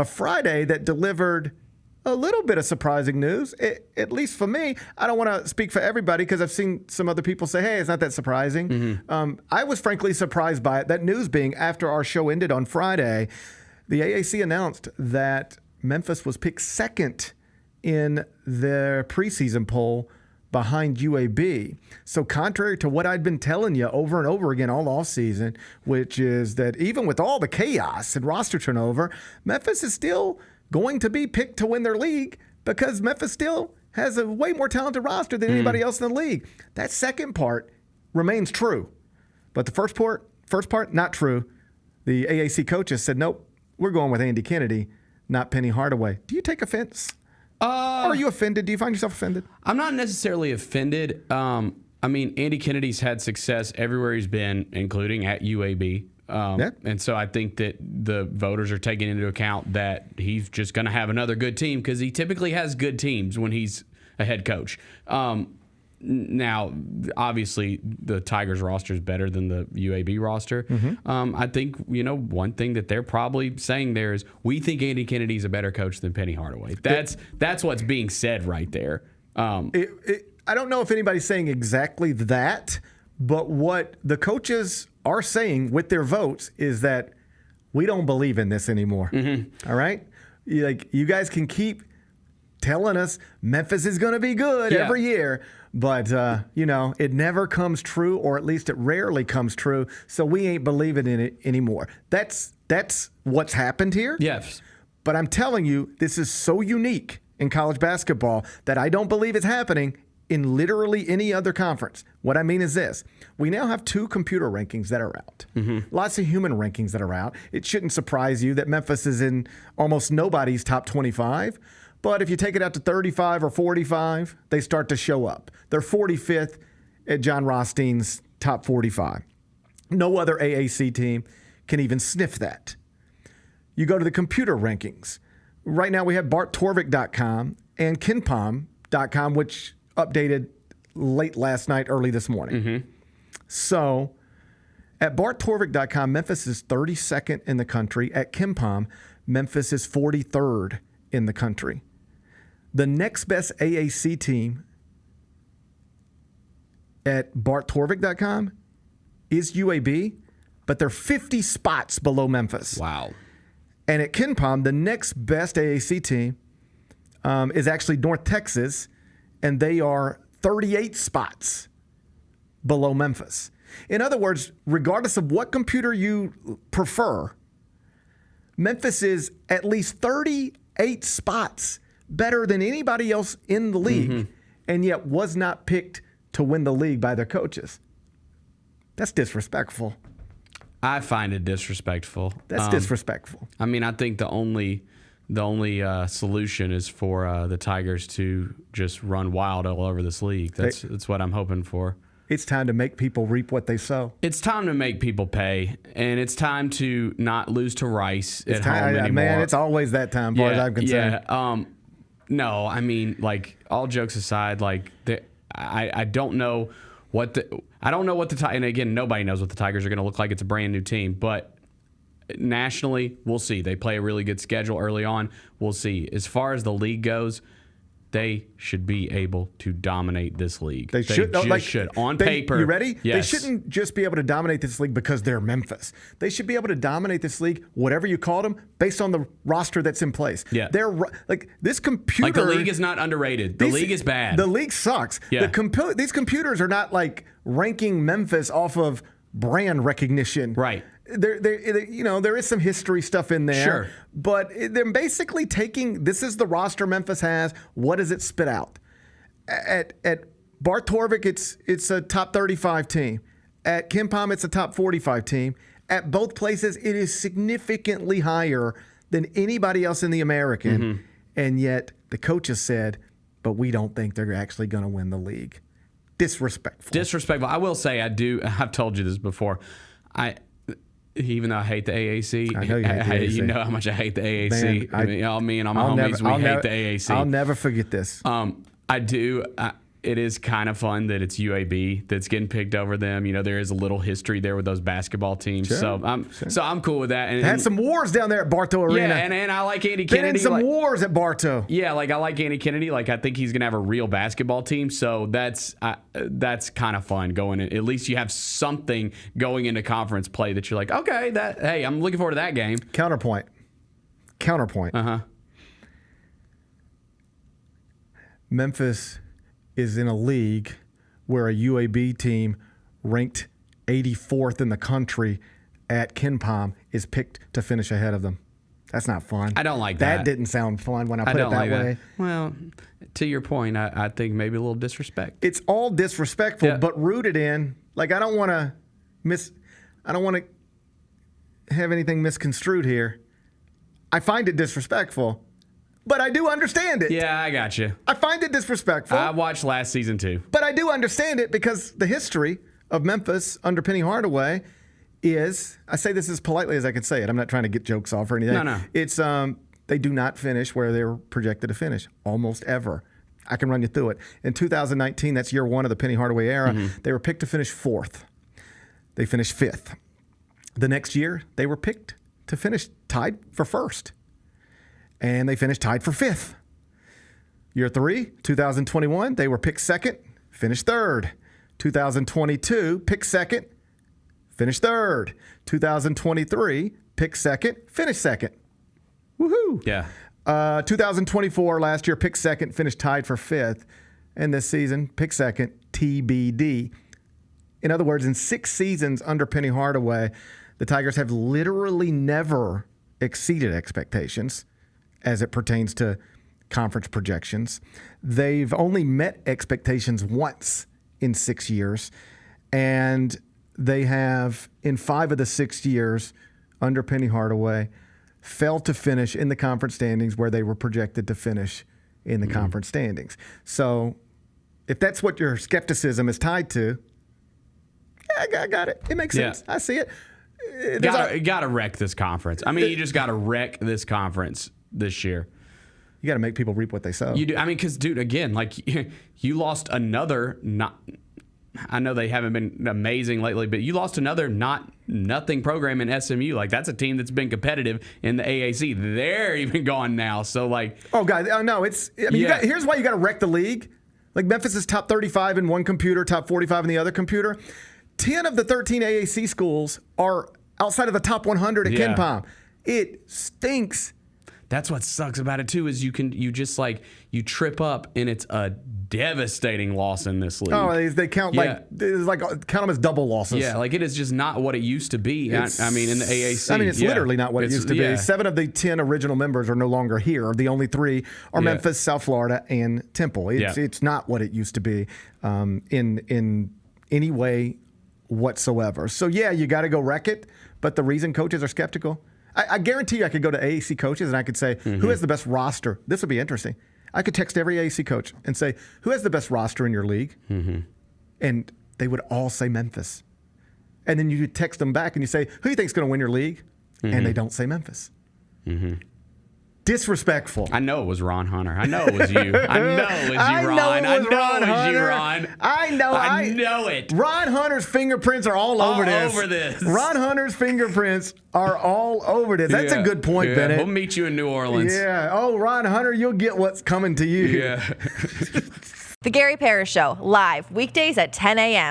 a Friday that delivered a little bit of surprising news, at least for me. I don't want to speak for everybody because I've seen some other people say, hey, it's not that surprising. Mm-hmm. I was frankly surprised by it. That news being after our show ended on Friday, the AAC announced that Memphis was picked second in their preseason poll behind UAB. So contrary to what I'd been telling you over and over again all offseason, which is that even with all the chaos and roster turnover, Memphis is still going to be picked to win their league because Memphis still has a way more talented roster than anybody else in the league. That second part remains true. But the first part, not true. The AAC coaches said, nope, we're going with Andy Kennedy, not Penny Hardaway. Do you take offense? Are you offended? Do you find yourself offended? I'm not necessarily offended. I mean, Andy Kennedy's had success everywhere he's been, including at UAB. And so I think that the voters are taking into account that he's just going to have another good team because he typically has good teams when he's a head coach. Now, obviously, the Tigers roster is better than the UAB roster. I think, one thing that they're probably saying there is we think Andy Kennedy's a better coach than Penny Hardaway. That's what's being said right there. I don't know if anybody's saying exactly that, but what the coaches are saying with their votes is that we don't believe in this anymore. All right? You guys can keep telling us Memphis is going to be good every year, but, it never comes true, or at least it rarely comes true, so we ain't believing in it anymore. That's what's happened here. Yes. But I'm telling you, this is so unique in college basketball that I don't believe it's happening in literally any other conference. What I mean is this. We now have 2 computer rankings that are out. Lots of human rankings that are out. It shouldn't surprise you that Memphis is in almost nobody's top 25. But if you take it out to 35 or 45, they start to show up. They're 45th at John Rothstein's top 45. No other AAC team can even sniff that. You go to the computer rankings. Right now we have BartTorvik.com and KenPom.com, which updated late last night, early this morning. So at BartTorvik.com, Memphis is 32nd in the country. At KenPom, Memphis is 43rd in the country. The next best AAC team at BartTorvik.com is UAB, but they're 50 spots below Memphis. Wow. And at KenPom, the next best AAC team is actually North Texas, and they are 38 spots below Memphis. In other words, regardless of what computer you prefer, Memphis is at least 38 spots better than anybody else in the league, and yet was not picked to win the league by their coaches. That's disrespectful. I find it disrespectful. That's disrespectful. I mean, I think the only solution is for the Tigers to just run wild all over this league. That's what I'm hoping for. It's time to make people reap what they sow. It's time to make people pay, and it's time to not lose to Rice at home anymore. Man, it's always that time, as far as I'm concerned. Yeah. No, I mean, like, all jokes aside, like, I don't know what the and again, nobody knows what the Tigers are going to look like. It's a brand new team, but nationally, we'll see. They play a really good schedule early on. We'll see. As far as the league goes, they should be able to dominate this league. They should. On paper. You ready? Yes. They shouldn't just be able to dominate this league because they're Memphis. They should be able to dominate this league, whatever you call them, based on the roster that's in place. Yeah. They're like this computer. Like, the league is not underrated. The league is bad. The league sucks. Yeah. These computers are not like ranking Memphis off of brand recognition. Right. There is some history stuff in there. Sure. But they're basically taking, this is the roster Memphis has. What does it spit out? At Bart Torvik, it's a top 35 team. At KenPom, it's a top 45 team. At both places, it is significantly higher than anybody else in the American. And yet the coaches said, but we don't think they're actually going to win the league. Disrespectful. I will say, I've told you this before. Even though I hate the AAC, I know you hate the AAC. You know how much I hate the AAC. Man, me and all my homies, we hate the AAC. I'll never forget this. I do. it is kind of fun that it's UAB that's getting picked over them. You know, there is a little history there with those basketball teams. Sure, so I'm cool with that. And had some wars down there at Bartow Arena. Yeah, and I like Andy Been Kennedy. in some wars at Bartow. Yeah, like I like Andy Kennedy. Like I think he's gonna have a real basketball team. So that's kind of fun going in. At least you have something going into conference play that you're like, okay, hey, I'm looking forward to that game. Counterpoint. Memphis is in a league where a UAB team ranked 84th in the country at KenPom is picked to finish ahead of them. That's not fun. I don't like that. That didn't sound fun when I put it that way. Well, to your point, I think maybe a little disrespect. It's all disrespectful, but rooted in, like, I don't want to have anything misconstrued here. I find it disrespectful, but I do understand it. Yeah, I got you. I find it disrespectful. I watched last season too. But I do understand it because the history of Memphis under Penny Hardaway is, I say this as politely as I can say it. I'm not trying to get jokes off or anything. No. It's they do not finish where they were projected to finish, almost ever. I can run you through it. In 2019, that's year one of the Penny Hardaway era, they were picked to finish 4th. They finished 5th. The next year, they were picked to finish tied for 1st. And they finished tied for 5th. Year 3, 2021, they were picked 2nd, finished 3rd. 2022, picked 2nd, finished 3rd. 2023, picked 2nd, finished 2nd. Woohoo! Yeah. 2024, last year, picked 2nd, finished tied for 5th. And this season, picked 2nd, TBD. In other words, in 6 seasons under Penny Hardaway, the Tigers have literally never exceeded expectations as it pertains to conference projections. They've only met expectations once in 6 years, and they have, in 5 of the 6 years under Penny Hardaway, failed to finish in the conference standings where they were projected to finish in the conference standings. So if that's what your skepticism is tied to, I got it. It makes sense. I see it. Got to wreck this conference. I mean, you just got to wreck this conference this year. You got to make people reap what they sow. You do. I mean, because, dude, again, like, you lost another I know they haven't been amazing lately, but you lost another nothing program in SMU. Like, that's a team that's been competitive in the AAC. They're even gone now. So, like. Oh, God. No, it's. I mean, here's why you got to wreck the league. Like, Memphis is top 35 in one computer, top 45 in the other computer. 10 of the 13 AAC schools are outside of the top 100 at KenPom. It stinks. That's what sucks about it too, is you you trip up and it's a devastating loss in this league. Oh, they count count them as double losses. Yeah, like it is just not what it used to be. I mean, in the AAC. I mean, it's literally not what it used to be. 7 of the 10 original members are no longer here. The only 3 are Memphis, South Florida, and Temple. It's not what it used to be in any way whatsoever. So you got to go wreck it. But the reason coaches are skeptical, I guarantee you I could go to AAC coaches and I could say, who has the best roster? This would be interesting. I could text every AAC coach and say, who has the best roster in your league? And they would all say Memphis. And then you text them back and you say, who do you think is going to win your league? And they don't say Memphis. Disrespectful. I know it was Ron Hunter. I know it was you. I know it was you, Ron. I know it was you, Ron. I know it. Ron Hunter's fingerprints are all over this. Ron Hunter's fingerprints are all over this. That's a good point, Bennett. We'll meet you in New Orleans. Yeah. Oh, Ron Hunter, you'll get what's coming to you. Yeah. The Gary Parrish Show, live weekdays at 10 a.m.